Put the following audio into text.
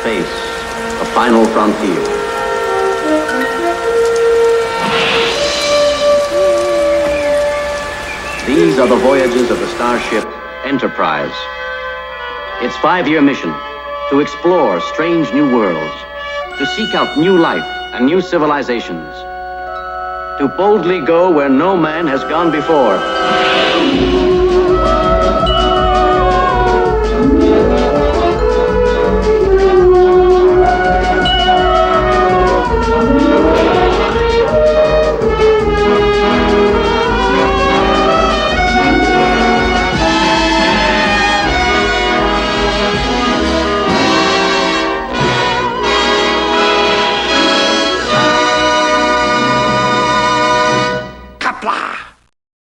space, a final frontier. These are the voyages of the starship Enterprise. Its 5-year mission, to explore strange new worlds, to seek out new life and new civilizations, to boldly go where no man has gone before.